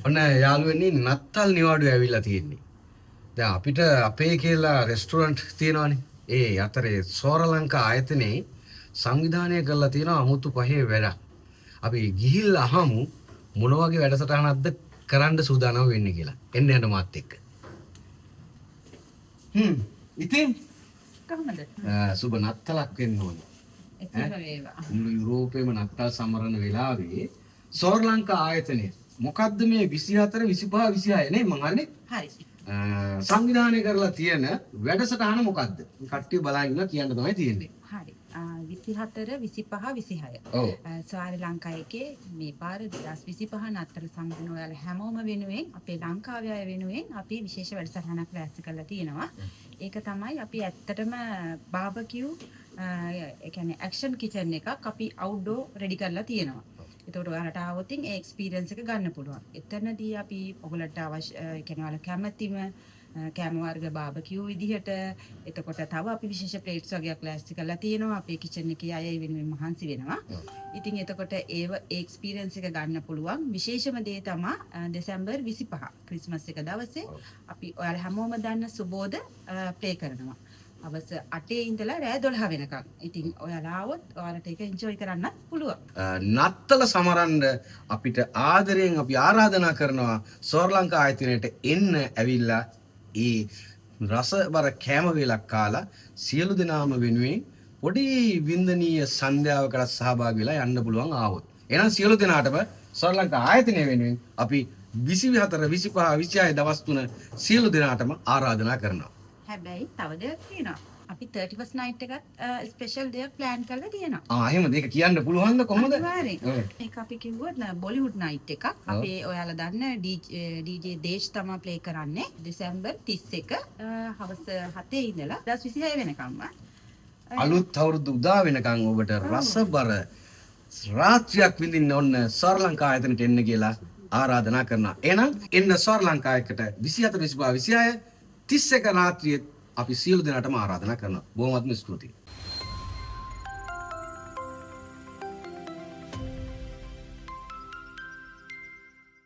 ඔන්න යාළුවනි නත්තල් නිවාඩුව ඇවිල්ලා තියෙන්නේ. දැන් අපිට අපේ කියලා රෙස්ටොරන්ට් තියෙනවානේ. ඒ අතරේ සෝරලංකා ආයතනයේ සංවිධානය කරලා තියෙන අමුතු පහේ වැඩක්. අපි ගිහිල්ලා අහමු මොන වගේ වැඩසටහනක්ද කරන්න සූදානම් වෙන්නේ කියලා. එන්න යන්න මාත් එක්ක. ඉතින් කොහමද? සුබ නත්තලක් වෙන්න ඕනේ. එසේම වේවා. මුළු යුරෝපයේම නත්තල් සමරන වෙලාවේ සෝරලංකා ආයතනය මොකද්ද මේ 24 25 26 නේ මං අහන්නේ? හරි. සංවිධානය කරලා තියෙන වැඩසටහන මොකද්ද? කට්ටිය බලන් ඉන්නවා කියන්න තමයි තියෙන්නේ. හරි. 24 25 26. ඔව්. ශ්‍රී ලංකාවේ මේ පාර 2025 නත්තල සම්පූර්ණ ඔයාලා හැමෝම වෙනුවෙන් අපේ ලංකාවේ අය වෙනුවෙන් අපි විශේෂ වැඩසටහනක් ලෑස්ති කරලා තියෙනවා. ඒක තමයි අපි ඇත්තටම බාබකියු ඒ කියන්නේ ඇක්ෂන් කිචන් එකක් අපි අවුට්ඩෝර් රෙඩි කරලා තියෙනවා. එතකොට ඔයාලට ආවොත් ඒ එක්ස්පීරියන්ස් එක ගන්න පුළුවන්. එතනදී අපි ඔයගලට අවශ්‍ය ඒ කියන්නේ ඔයාලා කැමැතිම කෑම වර්ග බාබකියු විදිහට එතකොට තව අපි විශේෂ ප්ලේට්ස් වගේක් ලෑස්ති කරලා තියෙනවා. අපේ කිචන් එකේ අය වෙනුවෙන් මහන්සි වෙනවා. ඉතින් එතකොට ඒව එක්ස්පීරියන්ස් එක ගන්න පුළුවන්. විශේෂම දේ තමයි දෙසැම්බර් 25 ක්‍රිස්මස් එක දවසේ අපි ඔයාලා හැමෝම දන්න සුබෝධ ප්ලේ කරනවා. අවස 8 ඉඳලා රෑ 12 වෙනකම්. ඉතින් ඔයාලා ආවොත් ඔයාලට ඒක එන්ජොයි කරන්න පුළුවන්. නත්තල සමරන්න අපිට ආදරයෙන් අපි ආරාධනා කරනවා සෝරලංකා ආයතනයට එන්න ඇවිල්ලා ඒ රසබර කෑම වේලක් කාලා සියලු දෙනාම වෙනුවෙන් පොඩි වින්දනීය සන්ධ්‍යාවකට සහභාගී වෙලා යන්න පුළුවන් ආවොත්. එහෙනම් සියලු දෙනාටම සෝරලංකා ආයතනය වෙනුවෙන් අපි 24 25 26 දවස් තුන සියලු දෙනාටම ආරාධනා කරනවා. හැබැයි තව දෙයක් තියෙනවා. අපි 31st night එකත් ස්පෙෂල් දෙයක් ප්ලෑන් කරලා තියෙනවා. එහෙමද? ඒක කියන්න පුළුවන්ද කොහොමද? අනිවාර්යෙන්. ඒක අපි කිව්වොත් බොලිවුඩ් නයිට් එකක්. අපේ ඔයාලා දන්න DJ දේශ් තමයි ප්ලේ කරන්නේ. දෙසැම්බර් 31 හවස 7 ඉඳලා 26 වෙනකම්ම. අලුත් අවුරුදු උදා වෙනකන් ඔබට රසබර රාත්‍රියක් විඳින්න ඕන සෝරලංකා ආයතනයට එන්න කියලා ආරාධනා කරනවා. එහෙනම් එන්න සෝරලංකා එකට 24 25 26 31 රාත්‍රියේ අපි සියලු දෙනාටම ආරාධනා කරනවා. බොහොමත්ම ස්තුතියි.